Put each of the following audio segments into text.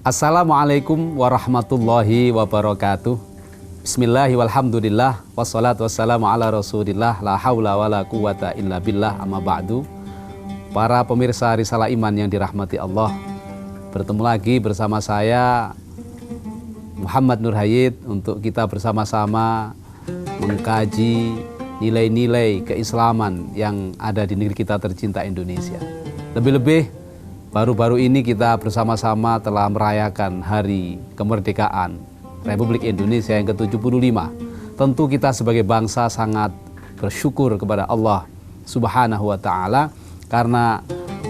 Assalamualaikum warahmatullahi wabarakatuh. Bismillahi walhamdulillah wassalatu wassalamu ala rasulillah la hawla wa la quwata illa billah amma ba'du. Para pemirsa Risalah Iman yang dirahmati Allah, bertemu lagi bersama saya Muhammad Nur Hayid untuk kita bersama-sama mengkaji nilai-nilai keislaman yang ada di negeri kita tercinta Indonesia. Lebih-lebih baru-baru ini kita bersama-sama telah merayakan Hari Kemerdekaan Republik Indonesia yang ke-75. Tentu kita sebagai bangsa sangat bersyukur kepada Allah Subhanahu wa Ta'ala karena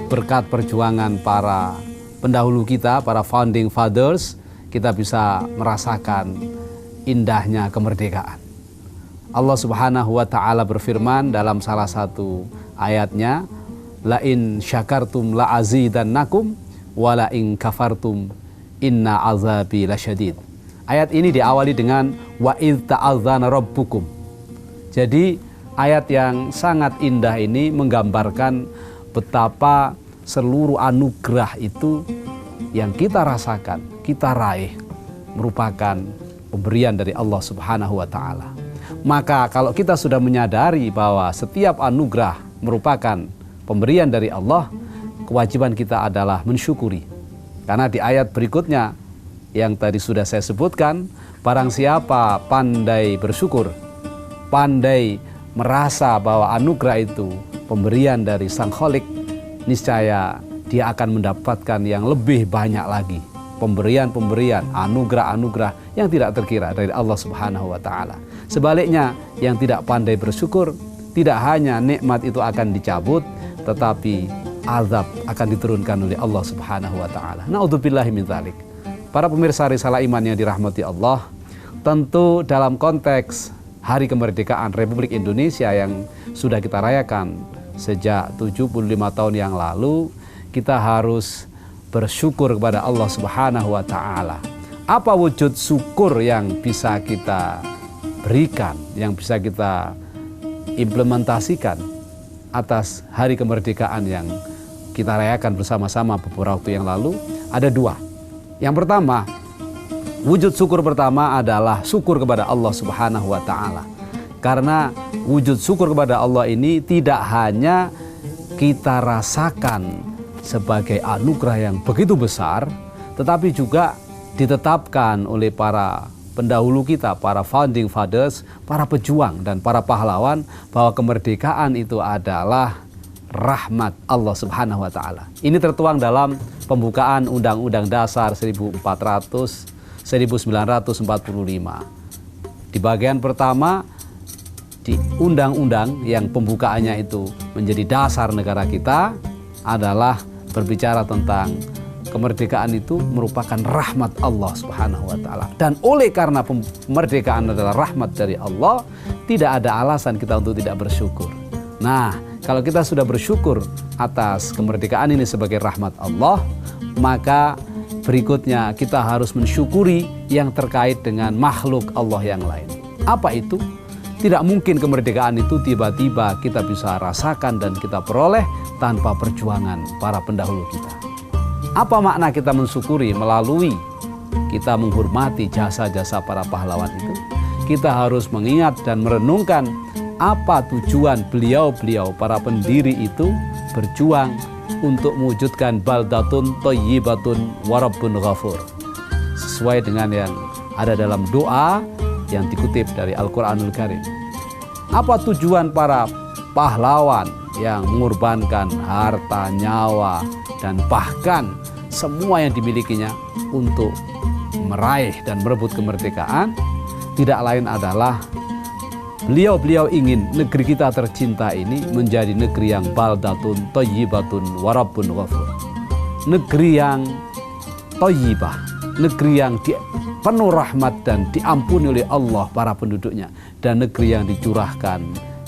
berkat perjuangan para pendahulu kita, para founding fathers, kita bisa merasakan indahnya kemerdekaan. Allah Subhanahu wa Ta'ala berfirman dalam salah satu ayatnya, la in syakartum la azidannakum wa la in kafartum inna azabi lasyadid. Ayat ini diawali dengan wa idz ta'adzana rabbukum. Jadi ayat yang sangat indah ini menggambarkan betapa seluruh anugerah itu yang kita rasakan, kita raih merupakan pemberian dari Allah Subhanahu wa Ta'ala. Maka kalau kita sudah menyadari bahwa setiap anugerah merupakan pemberian dari Allah, kewajiban kita adalah mensyukuri. Karena di ayat berikutnya yang tadi sudah saya sebutkan, barang siapa pandai bersyukur, pandai merasa bahwa anugerah itu pemberian dari Sang Khalik, niscaya dia akan mendapatkan yang lebih banyak lagi, pemberian-pemberian, anugerah-anugerah yang tidak terkira dari Allah Subhanahu wa Ta'ala. Sebaliknya, yang tidak pandai bersyukur, tidak hanya nikmat itu akan dicabut, tetapi azab akan diturunkan oleh Allah Subhanahu wa Ta'ala. Na'udzubillahi min dzalik. Para pemirsa Risalah Iman yang dirahmati Allah, tentu dalam konteks Hari Kemerdekaan Republik Indonesia yang sudah kita rayakan sejak 75 tahun yang lalu, kita harus bersyukur kepada Allah Subhanahu wa Ta'ala. Apa wujud syukur yang bisa kita berikan, yang bisa kita implementasikan atas Hari Kemerdekaan yang kita rayakan bersama-sama beberapa waktu yang lalu? Ada dua. Yang pertama, wujud syukur pertama adalah syukur kepada Allah Subhanahu wa Ta'ala. Karena wujud syukur kepada Allah ini tidak hanya kita rasakan sebagai anugerah yang begitu besar, tetapi juga ditetapkan oleh para pendahulu kita, para founding fathers, para pejuang dan para pahlawan, bahwa kemerdekaan itu adalah rahmat Allah Subhanahu wa Ta'ala. Ini tertuang dalam pembukaan Undang-Undang Dasar 1945. Di bagian pertama, di undang-undang yang pembukaannya itu menjadi dasar negara kita adalah berbicara tentang kemerdekaan itu merupakan rahmat Allah Subhanahu wa Ta'ala. Dan oleh karena kemerdekaan adalah rahmat dari Allah, tidak ada alasan kita untuk tidak bersyukur. Nah, kalau kita sudah bersyukur atas kemerdekaan ini sebagai rahmat Allah, maka berikutnya kita harus mensyukuri yang terkait dengan makhluk Allah yang lain. Apa itu? Tidak mungkin kemerdekaan itu tiba-tiba kita bisa rasakan dan kita peroleh tanpa perjuangan para pendahulu kita. Apa makna kita mensyukuri? Melalui kita menghormati jasa-jasa para pahlawan itu, kita harus mengingat dan merenungkan apa tujuan beliau-beliau para pendiri itu berjuang untuk mewujudkan baldatun thayyibatun wa rabbun ghafur, sesuai dengan yang ada dalam doa yang dikutip dari Al-Quranul Karim. Apa tujuan para pahlawan yang mengorbankan harta, nyawa, dan bahkan semua yang dimilikinya untuk meraih dan merebut kemerdekaan? Tidak lain adalah beliau-beliau ingin negeri kita tercinta ini menjadi negeri yang baldatun thayyibatun wa rabbun ghafur. Negeri yang thayyibah, negeri yang penuh rahmat dan diampuni oleh Allah para penduduknya, dan negeri yang dicurahkan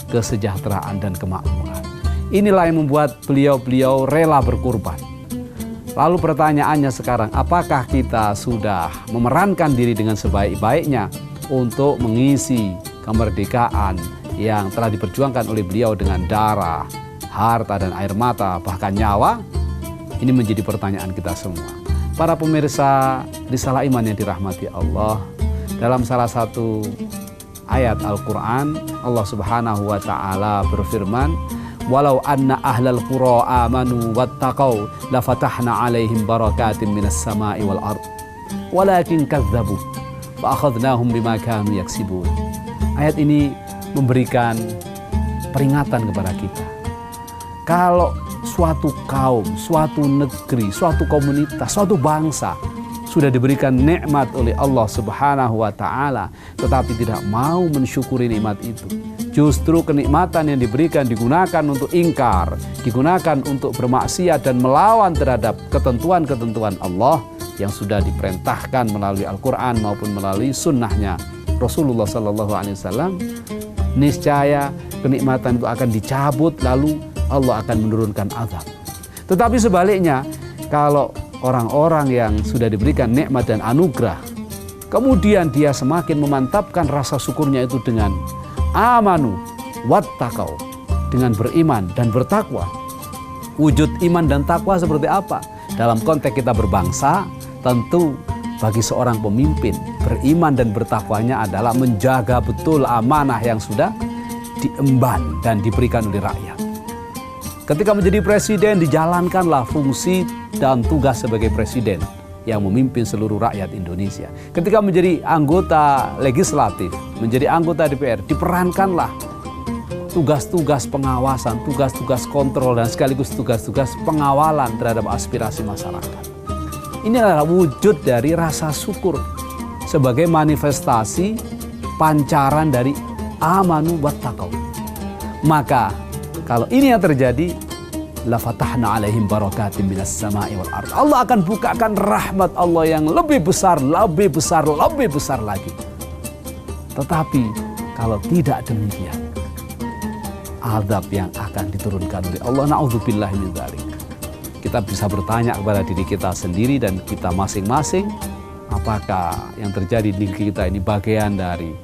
kesejahteraan dan kemakmuran. Inilah yang membuat beliau-beliau rela berkorban. Lalu pertanyaannya sekarang, apakah kita sudah memerankan diri dengan sebaik-baiknya untuk mengisi kemerdekaan yang telah diperjuangkan oleh beliau dengan darah, harta dan air mata, bahkan nyawa? Ini menjadi pertanyaan kita semua. Para pemirsa Risalah Iman yang dirahmati Allah, dalam salah satu ayat Al-Quran, Allah Subhanahu wa Ta'ala berfirman, "Walau anna ahlal qura amanu wattaqau lafatahna alaihim barakatim minas sama'i wal ard walakin kadzabu fa akhadnahum bima kanu yaksibun." Ayat ini memberikan peringatan kepada kita. Kalau suatu kaum, suatu negeri, suatu komunitas, suatu bangsa sudah diberikan nikmat oleh Allah Subhanahu wa Ta'ala, tetapi tidak mau mensyukuri nikmat itu, justru kenikmatan yang diberikan digunakan untuk ingkar, digunakan untuk bermaksiat dan melawan terhadap ketentuan-ketentuan Allah yang sudah diperintahkan melalui Al-Quran maupun melalui sunnahnya Rasulullah SAW, niscaya kenikmatan itu akan dicabut, lalu Allah akan menurunkan azab. Tetapi sebaliknya, kalau orang-orang yang sudah diberikan nikmat dan anugerah, kemudian dia semakin memantapkan rasa syukurnya itu dengan amanu wattaqau, dengan beriman dan bertakwa. Wujud iman dan takwa seperti apa? Dalam konteks kita berbangsa, tentu bagi seorang pemimpin, beriman dan bertakwanya adalah menjaga betul amanah yang sudah diemban dan diberikan oleh rakyat. Ketika menjadi presiden, dijalankanlah fungsi dan tugas sebagai presiden yang memimpin seluruh rakyat Indonesia. Ketika menjadi anggota legislatif, menjadi anggota DPR, diperankanlah tugas-tugas pengawasan, tugas-tugas kontrol, dan sekaligus tugas-tugas pengawalan terhadap aspirasi masyarakat. Ini adalah wujud dari rasa syukur sebagai manifestasi pancaran dari amanu wattaqau. Maka kalau ini yang terjadi, la fatahna alaihim barakatim minas sama'i wal ard. Allah akan bukakan rahmat Allah yang lebih besar, lebih besar, lebih besar lagi. Tetapi kalau tidak demikian, azab yang akan diturunkan oleh Allah, na'udzubillahi min dzalik. Kita bisa bertanya kepada diri kita sendiri dan kita masing-masing, apakah yang terjadi di negeri kita ini bagian dari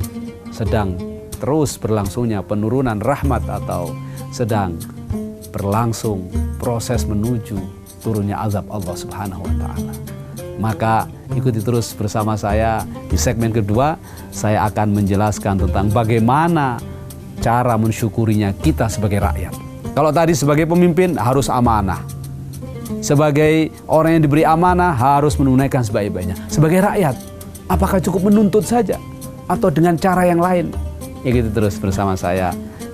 sedang terus berlangsungnya penurunan rahmat atau sedang berlangsung proses menuju turunnya azab Allah Subhanahu wa Ta'ala. Maka ikuti terus bersama saya di segmen kedua. Saya akan menjelaskan tentang bagaimana cara mensyukurinya kita sebagai rakyat. Kalau tadi sebagai pemimpin harus amanah, sebagai orang yang diberi amanah harus menunaikan sebaik-baiknya. Sebagai rakyat, apakah cukup menuntut saja atau dengan cara yang lain? Ikuti terus bersama saya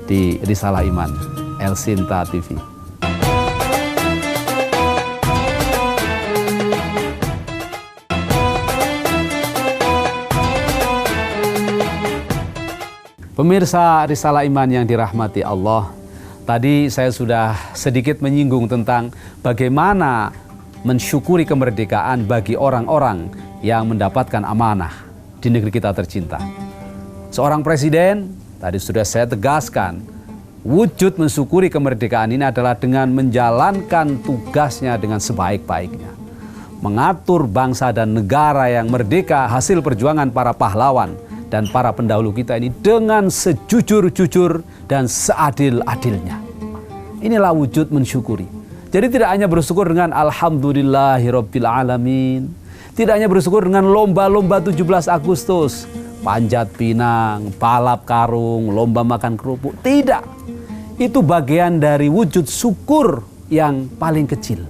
di Risalah Iman El Sinta TV. Pemirsa Risalah Iman yang dirahmati Allah, tadi saya sudah sedikit menyinggung tentang bagaimana mensyukuri kemerdekaan bagi orang-orang yang mendapatkan amanah di negeri kita tercinta. Seorang presiden, tadi sudah saya tegaskan, wujud mensyukuri kemerdekaan ini adalah dengan menjalankan tugasnya dengan sebaik-baiknya. Mengatur bangsa dan negara yang merdeka hasil perjuangan para pahlawan dan para pendahulu kita ini dengan sejujur-jujur dan seadil-adilnya. Inilah wujud mensyukuri. Jadi tidak hanya bersyukur dengan alhamdulillahirabbil alamin, tidak hanya bersyukur dengan lomba-lomba 17 Agustus, panjat pinang, balap karung, lomba makan kerupuk. Tidak. Itu bagian dari wujud syukur yang paling kecil.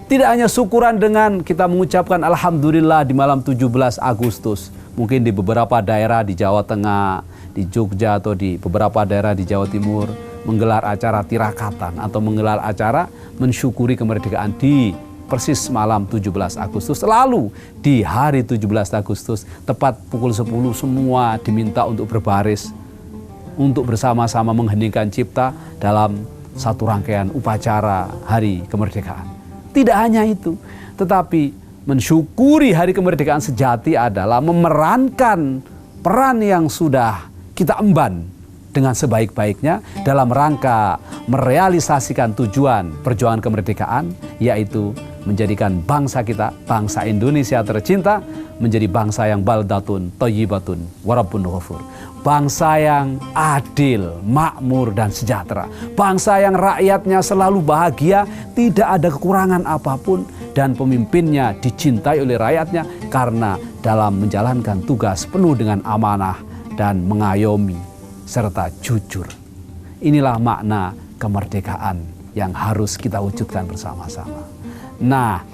Tidak hanya syukuran dengan kita mengucapkan alhamdulillah di malam 17 Agustus. Mungkin di beberapa daerah di Jawa Tengah, di Jogja atau di beberapa daerah di Jawa Timur menggelar acara tirakatan atau menggelar acara mensyukuri kemerdekaan di persis malam 17 Agustus. Lalu di hari 17 Agustus tepat pukul 10 semua diminta untuk berbaris, untuk bersama-sama mengheningkan cipta dalam satu rangkaian upacara hari kemerdekaan. Tidak hanya itu, tetapi mensyukuri hari kemerdekaan sejati adalah memerankan peran yang sudah kita emban dengan sebaik-baiknya dalam rangka merealisasikan tujuan perjuangan kemerdekaan, yaitu menjadikan bangsa kita, bangsa Indonesia tercinta, menjadi bangsa yang baldatun, thayyibatun, warabbun ghafur. Bangsa yang adil, makmur, dan sejahtera. Bangsa yang rakyatnya selalu bahagia, tidak ada kekurangan apapun, dan pemimpinnya dicintai oleh rakyatnya karena dalam menjalankan tugas penuh dengan amanah dan mengayomi serta jujur. Inilah makna kemerdekaan yang harus kita wujudkan bersama-sama. Nah,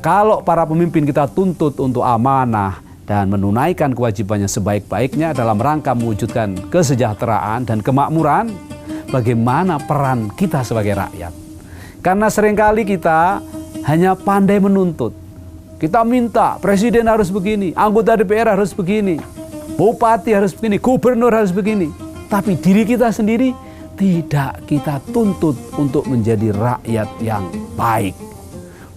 kalau para pemimpin kita tuntut untuk amanah dan menunaikan kewajibannya sebaik-baiknya dalam rangka mewujudkan kesejahteraan dan kemakmuran, bagaimana peran kita sebagai rakyat? Karena seringkali kita hanya pandai menuntut. Kita minta presiden harus begini, anggota DPR harus begini, bupati harus begini, gubernur harus begini. Tapi diri kita sendiri tidak kita tuntut untuk menjadi rakyat yang baik.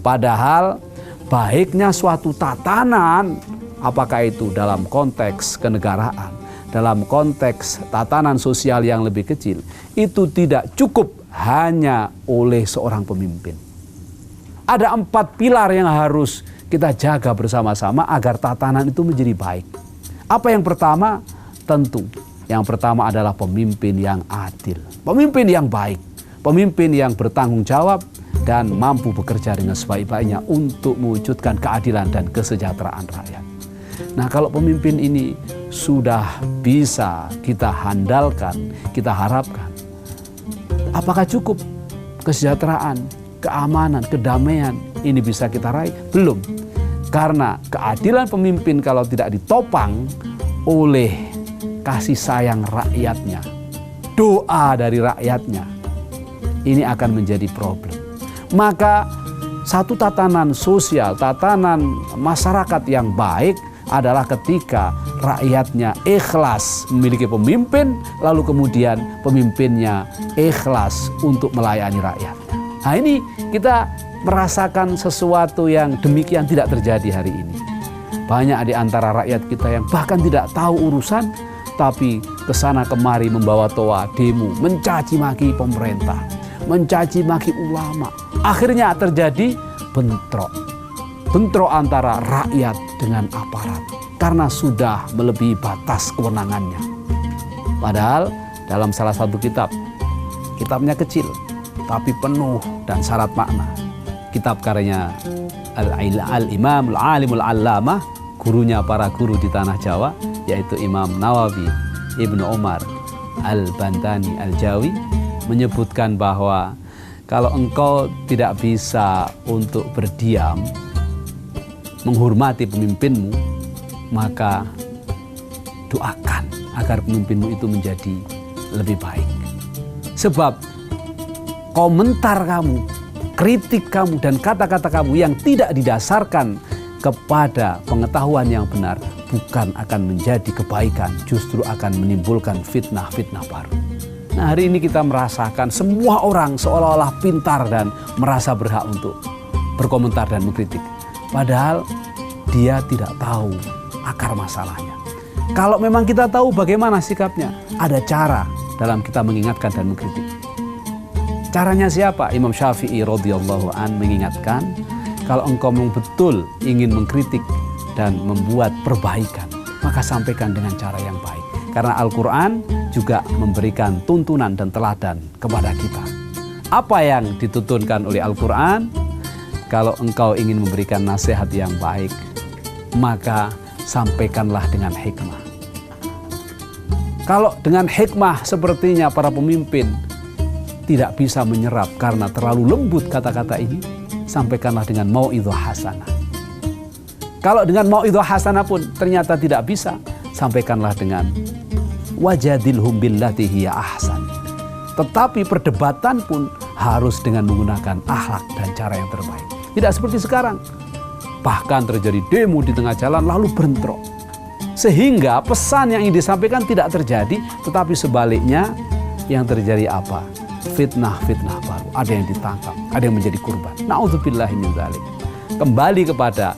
Padahal baiknya suatu tatanan, apakah itu dalam konteks kenegaraan, dalam konteks tatanan sosial yang lebih kecil, itu tidak cukup hanya oleh seorang pemimpin. Ada 4 pilar yang harus kita jaga bersama-sama agar tatanan itu menjadi baik. Apa yang pertama? Tentu yang pertama adalah pemimpin yang adil, pemimpin yang baik, pemimpin yang bertanggung jawab dan mampu bekerja dengan sebaik-baiknya untuk mewujudkan keadilan dan kesejahteraan rakyat. Nah, kalau pemimpin ini sudah bisa kita handalkan, kita harapkan, apakah cukup kesejahteraan, keamanan, kedamaian ini bisa kita raih? Belum. Karena keadilan pemimpin kalau tidak ditopang oleh kasih sayang rakyatnya, doa dari rakyatnya, ini akan menjadi problem. Maka satu tatanan sosial, tatanan masyarakat yang baik adalah ketika rakyatnya ikhlas memiliki pemimpin, lalu kemudian pemimpinnya ikhlas untuk melayani rakyatnya. Nah, ini kita merasakan sesuatu yang demikian tidak terjadi hari ini. Banyak di antara rakyat kita yang bahkan tidak tahu urusan, tapi kesana kemari membawa toa, demo, mencaci maki pemerintah, mencaci maki ulama. Akhirnya terjadi bentrok antara rakyat dengan aparat karena sudah melebihi batas kewenangannya. Padahal dalam salah satu kitabnya kecil tapi penuh dan syarat makna. Kitab karyanya Al-Imam Al-Alimul Allamah, gurunya para guru di tanah Jawa, yaitu Imam Nawawi Ibnu Umar Al-Bantani Al-Jawi, menyebutkan bahwa kalau engkau tidak bisa untuk berdiam menghormati pemimpinmu, maka doakan agar pemimpinmu itu menjadi lebih baik. Sebab komentar kamu, kritik kamu, dan kata-kata kamu yang tidak didasarkan kepada pengetahuan yang benar bukan akan menjadi kebaikan, justru akan menimbulkan fitnah-fitnah baru. Nah, hari ini kita merasakan semua orang seolah-olah pintar dan merasa berhak untuk berkomentar dan mengkritik. Padahal dia tidak tahu akar masalahnya. Kalau memang kita tahu bagaimana sikapnya, ada cara dalam kita mengingatkan dan mengkritik. Caranya siapa? Imam Syafi'i radhiyallahu an mengingatkan, kalau engkau memang betul ingin mengkritik dan membuat perbaikan, maka sampaikan dengan cara yang baik. Karena Al-Quran juga memberikan tuntunan dan teladan kepada kita. Apa yang dituntunkan oleh Al-Quran? Kalau engkau ingin memberikan nasihat yang baik, maka sampaikanlah dengan hikmah. Kalau dengan hikmah sepertinya para pemimpin tidak bisa menyerap karena terlalu lembut kata-kata ini, sampaikanlah dengan mau'idhah hasanah. Kalau dengan mau'idhah hasanah pun ternyata tidak bisa, sampaikanlah dengan wajadilhum billati hiya ahsan. Tetapi perdebatan pun harus dengan menggunakan akhlak dan cara yang terbaik. Tidak seperti sekarang. Bahkan terjadi demo di tengah jalan lalu bentrok. Sehingga pesan yang ingin disampaikan tidak terjadi, tetapi sebaliknya yang terjadi apa? Fitnah-fitnah baru. Ada yang ditangkap, ada yang menjadi korban. Na'udzubillahi min dzalik. Kembali kepada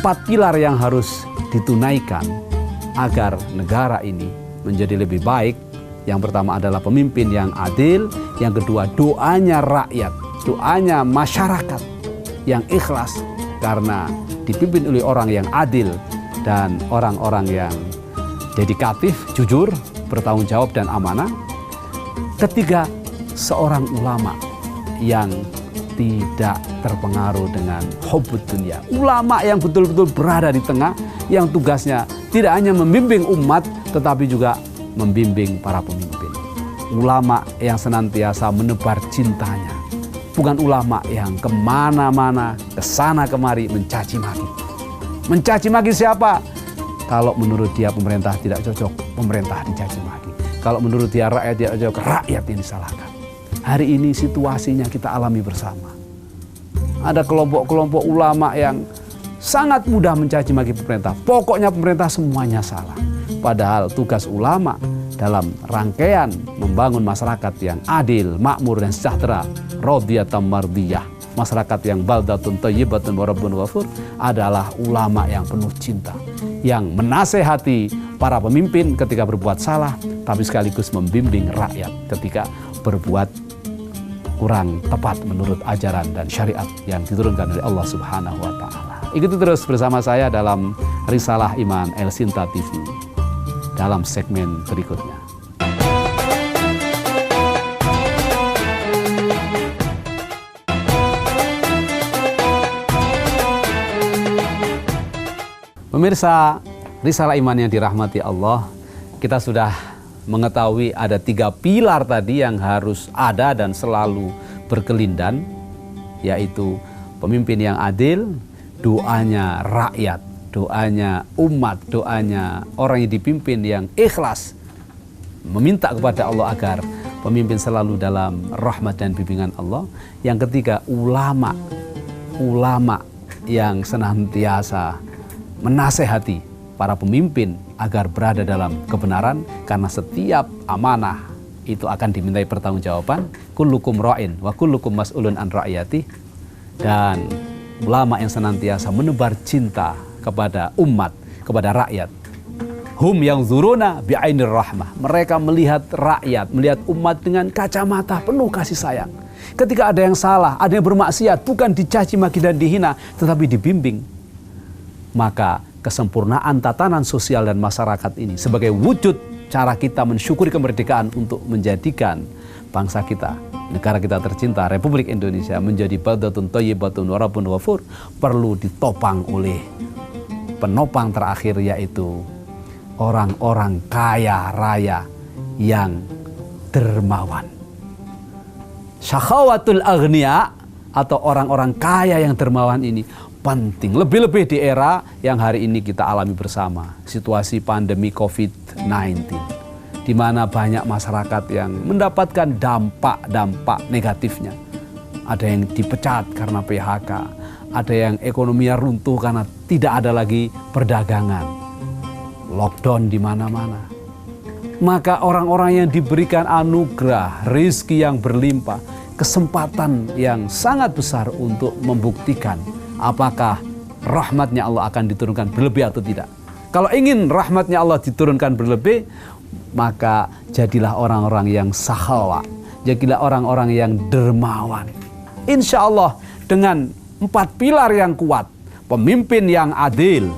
4 pilar yang harus ditunaikan agar negara ini menjadi lebih baik. Yang pertama adalah pemimpin yang adil, yang kedua doanya rakyat, doanya masyarakat yang ikhlas karena dipimpin oleh orang yang adil dan orang-orang yang dedikatif, jujur, bertanggung jawab dan amanah. Ketiga, seorang ulama yang tidak terpengaruh dengan hubbud dunia. Ulama yang betul-betul berada di tengah, yang tugasnya tidak hanya membimbing umat, tetapi juga membimbing para pemimpin. Ulama yang senantiasa menebar cintanya. Bukan ulama yang kemana-mana, kesana kemari mencaci maki. Mencaci maki siapa? Kalau menurut dia pemerintah tidak cocok, pemerintah dicaci maki. Kalau menurut dia rakyat tidak cocok, rakyat yang disalahkan. Hari ini situasinya kita alami bersama. Ada kelompok-kelompok ulama yang sangat mudah mencaci maki pemerintah. Pokoknya pemerintah semuanya salah. Padahal tugas ulama dalam rangkaian membangun masyarakat yang adil, makmur dan sejahtera, radiyatan mardiyah, masyarakat yang baldatun thayyibatun wa rabbun ghafur, adalah ulama yang penuh cinta, yang menasehati para pemimpin ketika berbuat salah, tapi sekaligus membimbing rakyat ketika berbuat kurang tepat menurut ajaran dan syariat yang diturunkan oleh Allah Subhanahu wa Ta'ala. Ikuti terus bersama saya dalam Risalah Iman El Sinta TV dalam segmen berikutnya. Pemirsa Risalah Iman yang dirahmati Allah, kita sudah mengetahui ada 3 pilar tadi yang harus ada dan selalu berkelindan, yaitu pemimpin yang adil, doanya rakyat, doanya umat, doanya orang yang dipimpin yang ikhlas, meminta kepada Allah agar pemimpin selalu dalam rahmat dan bimbingan Allah. Yang ketiga, ulama yang senantiasa menasehati para pemimpin agar berada dalam kebenaran, karena setiap amanah itu akan dimintai pertanggungjawaban. Kullukum ra'in wa kullukum mas'ulun an ra'iyati. Dan ulama yang senantiasa menebar cinta kepada umat, kepada rakyat. Hum yang zuruna bi'ainir rahmah. Mereka melihat rakyat, melihat umat dengan kacamata penuh kasih sayang. Ketika ada yang salah, ada yang bermaksiat, bukan dicaci maki dan dihina, tetapi dibimbing. Maka kesempurnaan tatanan sosial dan masyarakat ini sebagai wujud cara kita mensyukuri kemerdekaan untuk menjadikan bangsa kita, negara kita tercinta, Republik Indonesia, menjadi baldatun thayyibatun wa rabbun ghafur, perlu ditopang oleh penopang terakhir, yaitu orang-orang kaya raya yang dermawan. Syakhawatul aghnia, atau orang-orang kaya yang dermawan ini penting, lebih-lebih di era yang hari ini kita alami bersama, situasi pandemi COVID-19, di mana banyak masyarakat yang mendapatkan dampak negatifnya. Ada yang dipecat karena PHK, ada yang ekonominya runtuh karena tidak ada lagi perdagangan, lockdown di mana-mana. Maka orang-orang yang diberikan anugerah, rezeki yang berlimpah, kesempatan yang sangat besar untuk membuktikan apakah rahmatnya Allah akan diturunkan berlebih atau tidak. Kalau ingin rahmatnya Allah diturunkan berlebih, maka jadilah orang-orang yang sahawa, jadilah orang-orang yang dermawan. Insya Allah dengan 4 pilar yang kuat, pemimpin yang adil,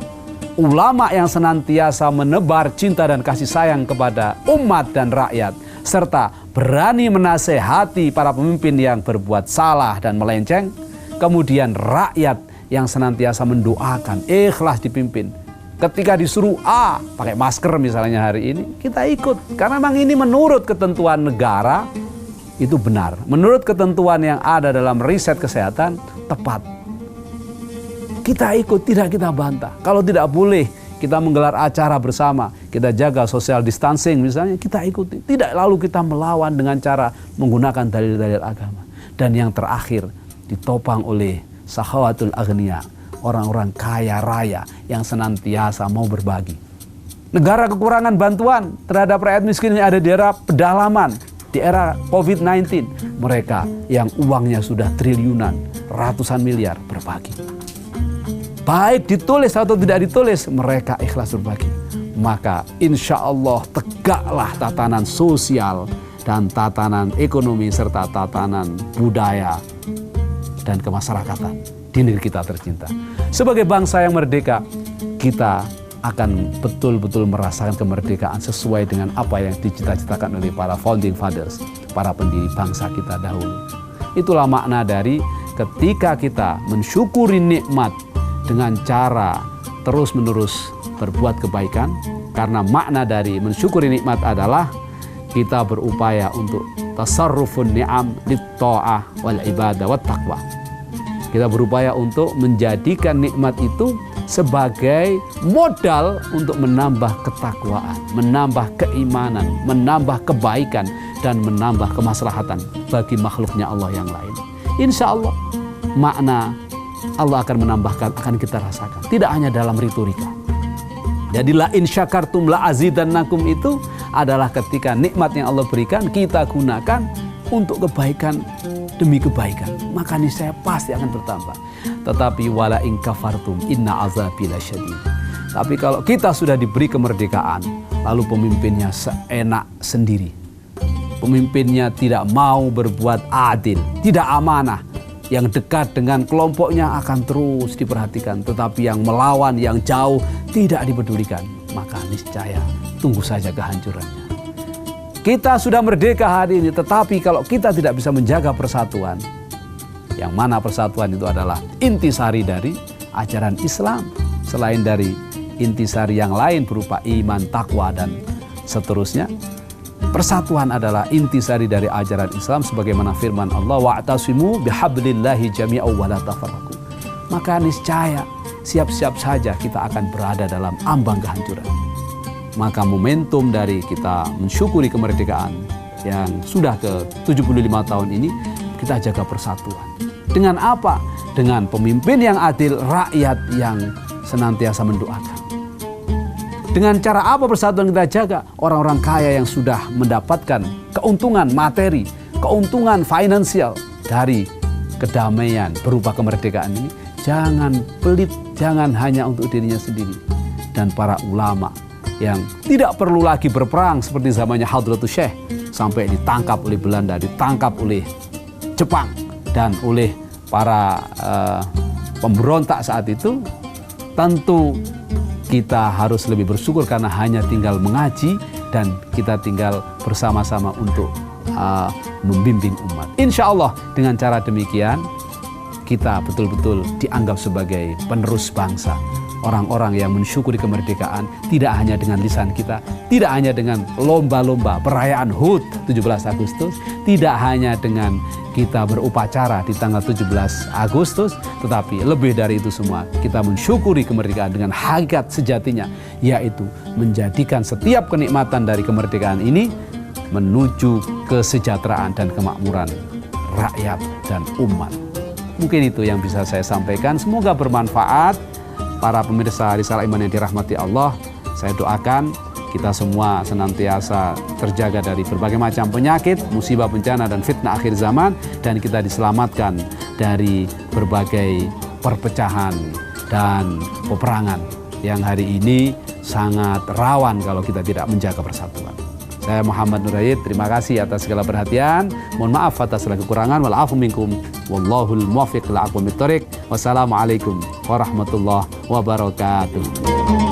ulama yang senantiasa menebar cinta dan kasih sayang kepada umat dan rakyat, serta berani menasehati para pemimpin yang berbuat salah dan melenceng, kemudian rakyat yang senantiasa mendoakan, ikhlas dipimpin. Ketika disuruh A, pakai masker misalnya hari ini, kita ikut. Karena memang ini menurut ketentuan negara, itu benar. Menurut ketentuan yang ada dalam riset kesehatan, tepat. Kita ikut, tidak kita bantah. Kalau tidak boleh kita menggelar acara bersama, kita jaga social distancing misalnya, kita ikuti. Tidak lalu kita melawan dengan cara menggunakan dalil-dalil agama. Dan yang terakhir, ditopang oleh sakhawatul aghnia, orang-orang kaya raya yang senantiasa mau berbagi. Negara kekurangan bantuan terhadap rakyat miskin yang ada di era pedalaman, di era COVID-19. Mereka yang uangnya sudah triliunan, ratusan miliar, berbagi. Baik ditulis atau tidak ditulis, mereka ikhlas berbagi. Maka insya Allah tegaklah tatanan sosial dan tatanan ekonomi serta tatanan budaya dan kemasyarakatan di negeri kita tercinta. Sebagai bangsa yang merdeka, kita akan betul-betul merasakan kemerdekaan sesuai dengan apa yang dicita-citakan oleh para founding fathers, para pendiri bangsa kita dahulu. Itulah makna dari ketika kita mensyukuri nikmat dengan cara terus-menerus berbuat kebaikan, karena makna dari mensyukuri nikmat adalah kita berupaya untuk tasarrufun ni'am lit-tha'ah wal ibadah wat taqwa. Kita berupaya untuk menjadikan nikmat itu sebagai modal untuk menambah ketakwaan, menambah keimanan, menambah kebaikan, dan menambah kemaslahatan bagi makhluknya Allah yang lain. Insya Allah makna Allah akan menambahkan, akan kita rasakan. Tidak hanya dalam retorika. Jadi la in syakartum la azidannakum itu adalah ketika nikmat yang Allah berikan kita gunakan untuk kebaikan demi kebaikan, maka niscaya pasti akan bertambah. Tetapi wala in kafartum inna azabi lasyadid. Tapi kalau kita sudah diberi kemerdekaan, lalu pemimpinnya seenak sendiri, pemimpinnya tidak mau berbuat adil, tidak amanah, yang dekat dengan kelompoknya akan terus diperhatikan, tetapi yang melawan, yang jauh tidak dipedulikan, maka niscaya tunggu saja kehancurannya. Kita sudah merdeka hari ini, tetapi kalau kita tidak bisa menjaga persatuan, yang mana persatuan itu adalah intisari dari ajaran Islam, selain dari intisari yang lain berupa iman, takwa, dan seterusnya. Persatuan adalah intisari dari ajaran Islam sebagaimana firman Allah, wa'tasimu bihablillahi jami'an wa la tafarraqu. Maka niscaya siap-siap saja kita akan berada dalam ambang kehancuran. Maka momentum dari kita mensyukuri kemerdekaan yang sudah ke 75 tahun ini, kita jaga persatuan. Dengan apa? Dengan pemimpin yang adil, rakyat yang senantiasa mendoakan. Dengan cara apa persatuan kita jaga? Orang-orang kaya yang sudah mendapatkan keuntungan materi, keuntungan finansial dari kedamaian berupa kemerdekaan ini, jangan pelit, jangan hanya untuk dirinya sendiri. Dan para ulama yang tidak perlu lagi berperang seperti zamannya Hadratus Syekh, sampai ditangkap oleh Belanda, ditangkap oleh Jepang, dan oleh para pemberontak saat itu, tentu kita harus lebih bersyukur karena hanya tinggal mengaji dan kita tinggal bersama-sama untuk membimbing umat. Insya Allah dengan cara demikian kita betul-betul dianggap sebagai penerus bangsa. Orang-orang yang mensyukuri kemerdekaan tidak hanya dengan lisan kita, tidak hanya dengan lomba-lomba perayaan HUT 17 Agustus, tidak hanya dengan kita berupacara di tanggal 17 Agustus, tetapi lebih dari itu semua kita mensyukuri kemerdekaan dengan hakikat sejatinya, yaitu menjadikan setiap kenikmatan dari kemerdekaan ini menuju kesejahteraan dan kemakmuran rakyat dan umat. Mungkin itu yang bisa saya sampaikan, semoga bermanfaat. Para pemirsa Risalah Iman yang dirahmati Allah, saya doakan kita semua senantiasa terjaga dari berbagai macam penyakit, musibah, bencana, dan fitnah akhir zaman, dan kita diselamatkan dari berbagai perpecahan dan peperangan yang hari ini sangat rawan kalau kita tidak menjaga persatuan. Saya Muhammad Nuraid, terima kasih atas segala perhatian. Mohon maaf atas segala kekurangan. Wal-afu minkum. Wallahul muwaffiq ila aqwamit thoriq. Wassalamualaikum warahmatullahi wabarakatuh.